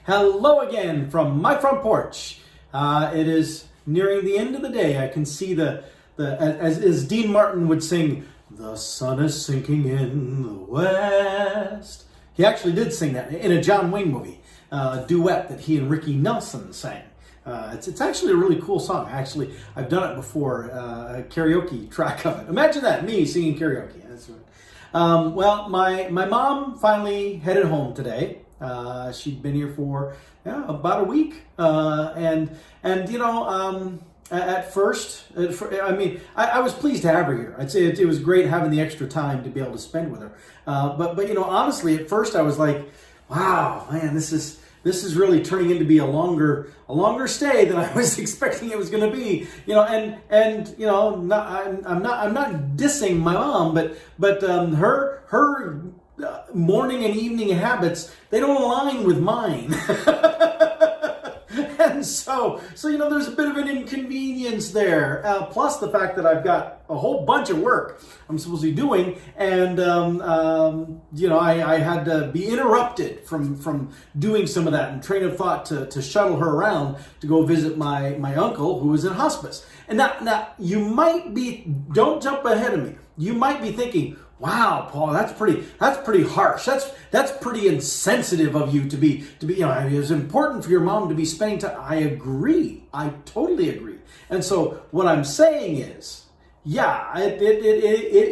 Hello again from my front porch. It is nearing the end of the day. I can see as Dean Martin would sing, "The sun is sinking in the west." He actually did sing that in a John Wayne movie, duet that he and Ricky Nelson sang. It's actually a really cool song. I've done it before, a karaoke track of it. Imagine that, me singing karaoke. That's right. Well, my mom finally headed home today. She'd been here for about a week, and you know, at first, I was pleased to have her here. I'd say it was great having the extra time to be able to spend with her. But you know, honestly, at first I was like, wow, man, this is really turning into be a longer stay than I was expecting it was going to be. You know, and you know, I'm not dissing my mom, but her morning and evening habits, they don't align with mine. And so you know, there's a bit of an inconvenience there. Plus the fact that I've got a whole bunch of work I'm supposed to be doing, and you know, I had to be interrupted from doing some of that and train of thought to shuttle her around to go visit my uncle who was in hospice. And now you might be, don't jump ahead of me. You might be thinking, wow, Paul, that's pretty harsh. That's pretty insensitive of you to be, you know, it was important for your mom to be spending time. I agree. I totally agree. And so what I'm saying is, yeah, it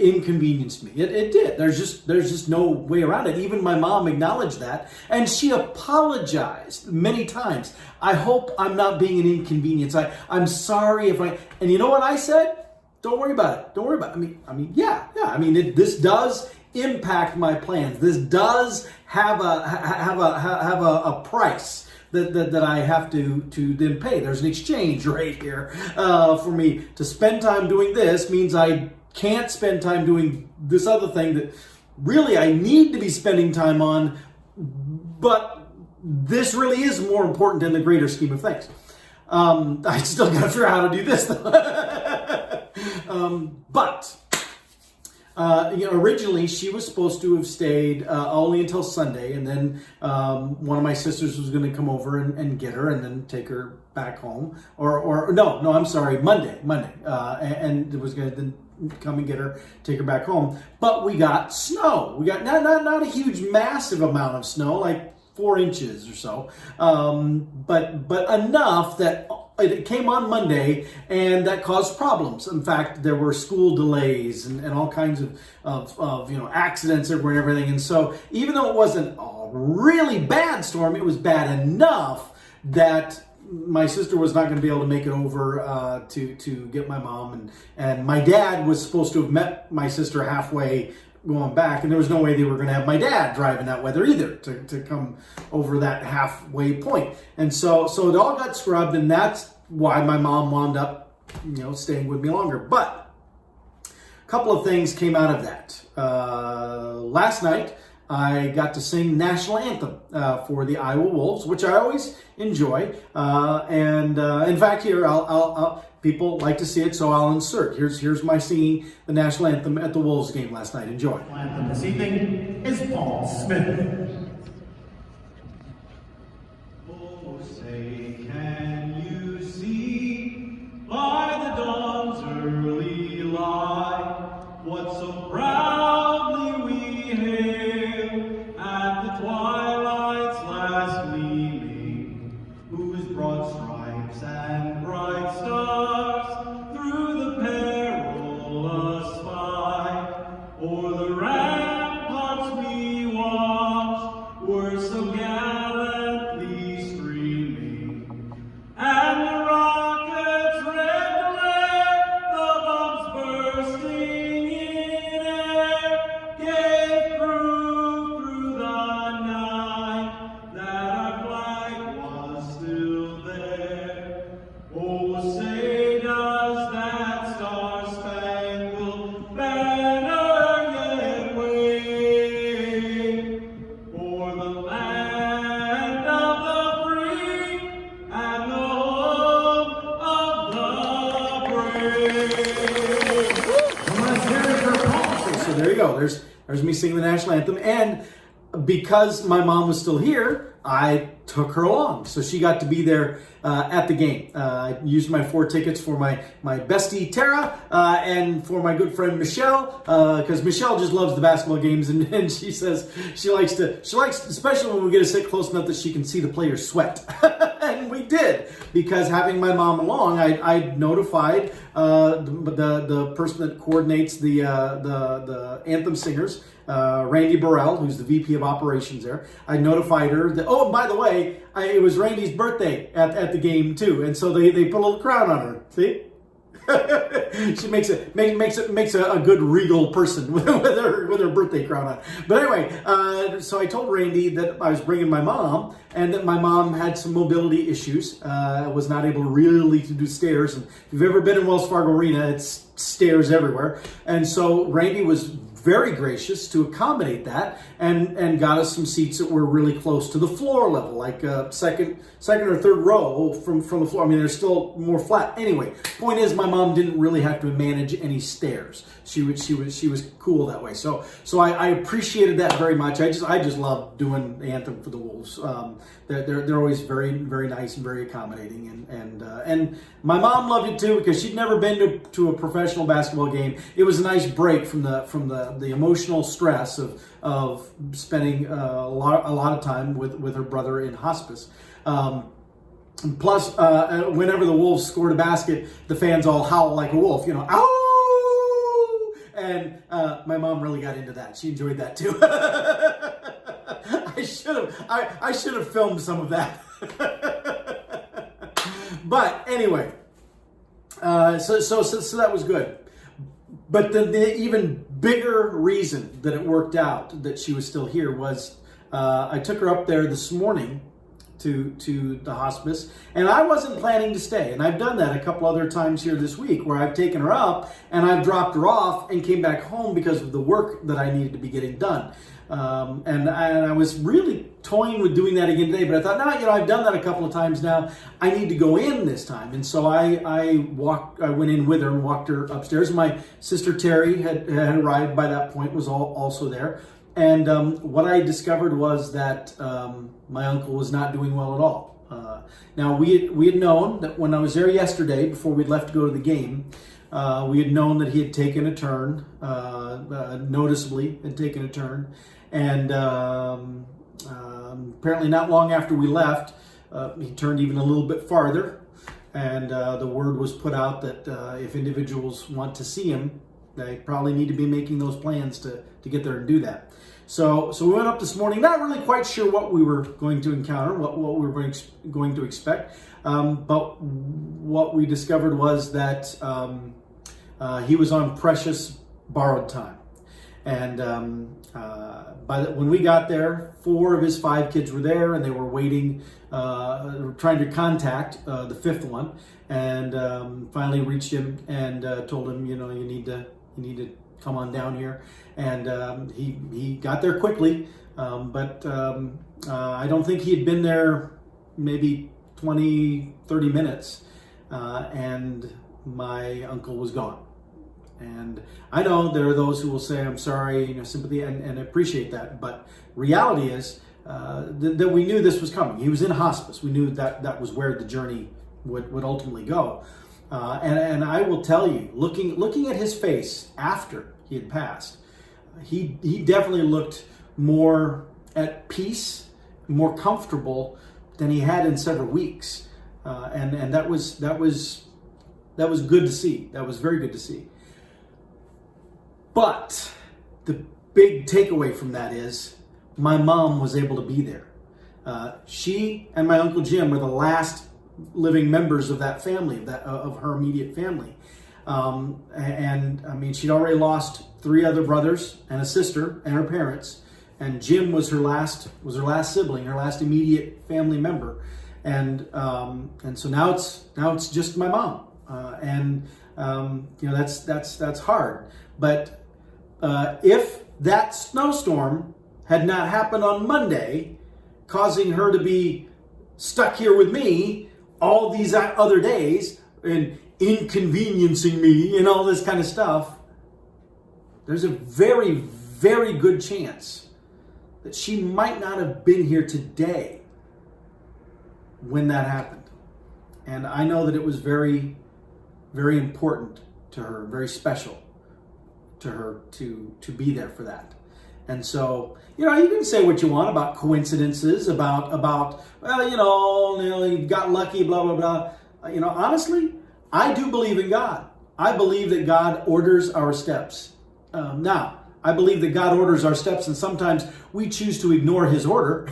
inconvenienced me. It did. There's just no way around it. Even my mom acknowledged that, and she apologized many times. I hope I'm not being an inconvenience. I'm sorry if and you know what I said? Don't worry about it. Don't worry about it. I mean, yeah. I mean, this does impact my plans. This does have a price that I have to then pay. There's an exchange right here for me. To spend time doing this means I can't spend time doing this other thing that really I need to be spending time on. But this really is more important in the greater scheme of things. I still got to figure out how to do this though. But you know, originally she was supposed to have stayed only until Sunday, and then one of my sisters was going to come over and get her and then take her back home. Or no, I'm sorry, Monday, and it was going to then come and get her, take her back home. But we got snow. We got not a huge, massive amount of snow, like 4 inches or so, but enough that it came on Monday, and that caused problems. In fact, there were school delays and all kinds of you know, accidents everywhere and everything. And so even though it wasn't a really bad storm, it was bad enough that my sister was not going to be able to make it over to get my mom, and my dad was supposed to have met my sister halfway going back, and there was no way they were going to have my dad driving that weather either to come over that halfway point. And so it all got scrubbed, and that's why my mom wound up, you know, staying with me longer. But a couple of things came out of that. Last night I got to sing national anthem for the Iowa Wolves, which I always enjoy. And in fact, here I'll people like to see it, so I'll insert. Here's my singing the national anthem at the Wolves game last night. Enjoy. The anthem this evening is Paul Smith. Oh, say, can you see by the dawn's early light what so proudly we hail at the twilight's last gleaming, whose broad stripes and bright stars through the perilous fight o'er the ramparts we watched were so gallantly streaming, and the rockets' red glare, the bombs bursting in air, gave proof through the night that our flag was still there. Oh, say does that star-spangled banner yet wave o'er the land of the free and the home of the brave? Well, let's hear it for Paul. So there you go. There's me singing the national anthem, and because my mom was still here, I took her along. So she got to be there at the game. I used my 4 tickets for my bestie Tara and for my good friend Michelle, because Michelle just loves the basketball games, and she says she likes, especially when we get to sit close enough that she can see the players sweat. And we did, because having my mom along, I notified the person that coordinates the anthem singers, Randy Burrell, who's the VP of operations there. I notified her that, oh, by the way, it was Randy's birthday at the game too, and so they put a little crown on her. See, she makes a good regal person with her birthday crown on. But anyway, so I told Randy that I was bringing my mom, and that my mom had some mobility issues, was not able really to do stairs. And if you've ever been in Wells Fargo Arena, it's stairs everywhere. And so Randy was very gracious to accommodate that, and got us some seats that were really close to the floor level, like second or third row from the floor. I mean, they're still more flat. Anyway, point is, my mom didn't really have to manage any stairs. She was cool that way. So I appreciated that very much. I just love doing the anthem for the Wolves. They're always very, very nice and very accommodating, and my mom loved it too, because she'd never been to a professional basketball game. It was a nice break from the emotional stress of spending a lot of time with her brother in hospice. Plus, whenever the Wolves scored a basket, the fans all howl like a wolf, ow! And my mom really got into that. She enjoyed that too. I should have filmed some of that. But anyway, so that was good. But the even bigger reason that it worked out that she was still here was I took her up there this morning to the hospice, and I wasn't planning to stay. And I've done that a couple other times here this week, where I've taken her up and I've dropped her off and came back home because of the work that I needed to be getting done. And I was really toying with doing that again today, but I thought, no, I've done that a couple of times now. I need to go in this time. And so I went in with her and walked her upstairs. My sister Terry had arrived by that point, was also there. And what I discovered was that my uncle was not doing well at all. Now, we had known that when I was there yesterday, before we left to go to the game, we had known that he had taken a turn, noticeably had taken a turn. And apparently not long after we left, he turned even a little bit farther. And the word was put out that if individuals want to see him, they probably need to be making those plans to get there and do that. So we went up this morning, not really quite sure what we were going to encounter, what we were going to expect. But what we discovered was that he was on precious borrowed time. And when we got there, 4 of his 5 kids were there, and they were waiting, trying to contact the 5th one, and finally reached him and told him, you need to come on down here. And he got there quickly, but I don't think he had been there maybe 20, 30 minutes, and my uncle was gone. And I know there are those who will say, I'm sorry, sympathy, and appreciate that. But reality is that we knew this was coming. He was in hospice. We knew that was where the journey would ultimately go. And I will tell you, looking at his face after he had passed, he definitely looked more at peace, more comfortable than he had in several weeks. And that was good to see. That was very good to see. But the big takeaway from that is my mom was able to be there. She and my Uncle Jim were the last living members of that family, of her immediate family. And I mean, she'd already lost 3 other brothers and a sister and her parents. And Jim was her last sibling, her last immediate family member. And so now it's just my mom. That's hard. But if that snowstorm had not happened on Monday, causing her to be stuck here with me all these other days and inconveniencing me and all this kind of stuff, there's a very, very good chance that she might not have been here today. when that happened. And I know that it was very, very important to her, very special to her to be there for that. And so, you can say what you want about coincidences, about well, you got lucky, blah, blah, blah. Honestly, I do believe in God. I believe that God orders our steps. Now, I believe that God orders our steps, and sometimes we choose to ignore his order.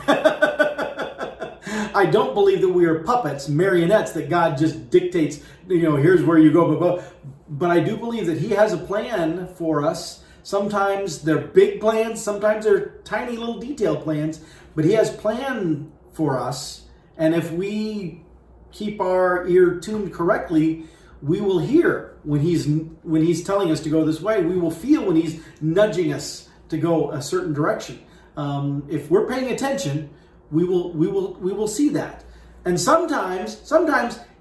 I don't believe that we are puppets, marionettes, that God just dictates, here's where you go, blah, blah. But I do believe that he has a plan for us. Sometimes they're big plans, sometimes they're tiny little detailed plans, but he has plan for us. And if we keep our ear tuned correctly, we will hear when he's telling us to go this way. We will feel when he's nudging us to go a certain direction. If we're paying attention, we will see that. And sometimes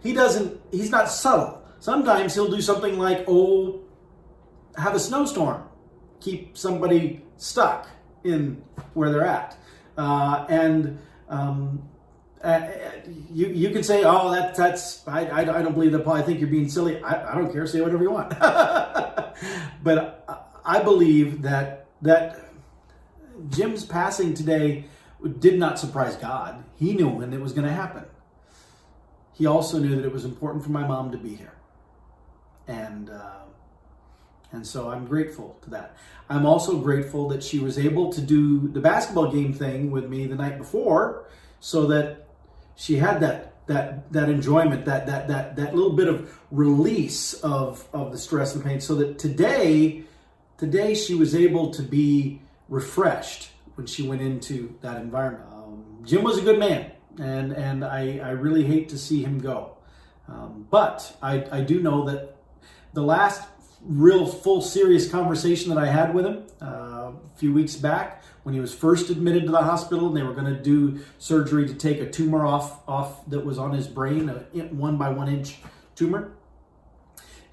he's not subtle. Sometimes he'll do something like, have a snowstorm, keep somebody stuck in where they're at. You can say, I don't believe that, Paul. I think you're being silly. I don't care. Say whatever you want. But I believe that Jim's passing today did not surprise God. He knew when it was going to happen. He also knew that it was important for my mom to be here. And so I'm grateful to that. I'm also grateful that she was able to do the basketball game thing with me the night before, so that she had that enjoyment, that little bit of release of the stress and pain, so that today she was able to be refreshed when she went into that environment. Jim was a good man, and I really hate to see him go. But I do know that the last real full serious conversation that I had with him a few weeks back, when he was first admitted to the hospital and they were going to do surgery to take a tumor off that was on his brain, a 1 by 1 inch tumor,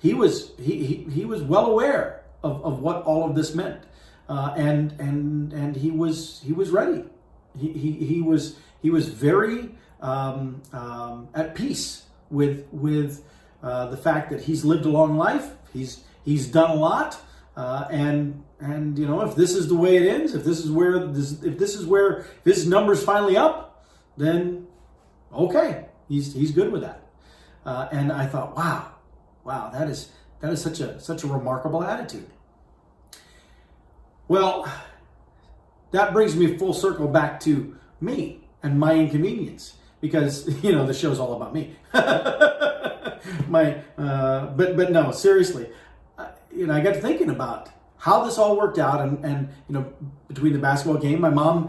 he was well aware of what all of this meant, and he was ready. He was very at peace with the fact that he's lived a long life. He's done a lot, and if this is the way it ends, if this is where his number's finally up, then okay, he's good with that. And I thought, wow, that is such a remarkable attitude. Well, that brings me full circle back to me and my inconvenience, because the show's all about me. But no, seriously, I got to thinking about how this all worked out, and between the basketball game, my mom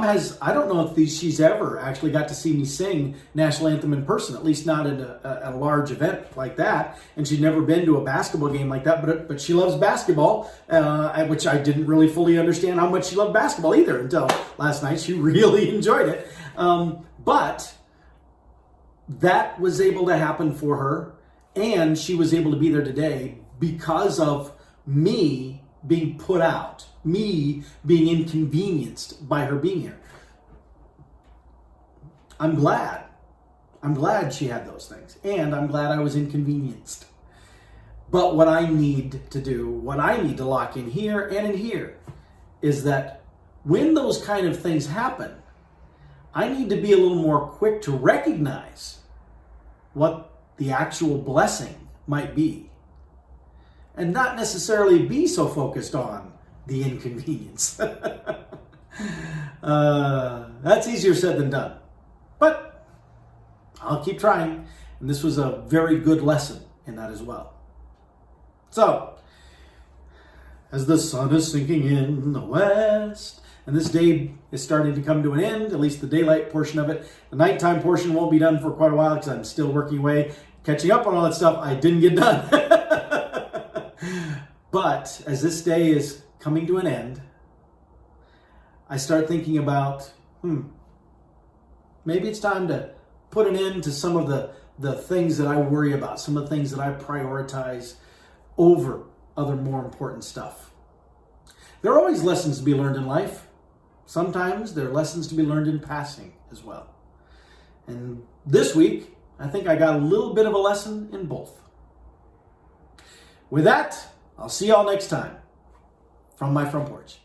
has, I don't know if she's ever actually got to see me sing national anthem in person, at least not at a large event like that, and she'd never been to a basketball game like that, but she loves basketball, which I didn't really fully understand how much she loved basketball either until last night. She really enjoyed it, but that was able to happen for her, and she was able to be there today because of me being put out, me being inconvenienced by her being here. I'm glad she had those things, and I'm glad I was inconvenienced. But what I need to lock in here and in here, is that when those kind of things happen, I need to be a little more quick to recognize what the actual blessing might be, and not necessarily be so focused on the inconvenience. That's easier said than done, but I'll keep trying, and this was a very good lesson in that as well. So, as the sun is sinking in the west, and this day is starting to come to an end, at least the daylight portion of it. The nighttime portion won't be done for quite a while because I'm still working away, catching up on all that stuff I didn't get done. But as this day is coming to an end, I start thinking about, maybe it's time to put an end to some of the things that I worry about, some of the things that I prioritize over other more important stuff. There are always lessons to be learned in life. Sometimes there are lessons to be learned in passing as well. And this week, I think I got a little bit of a lesson in both. With that, I'll see y'all next time from my front porch.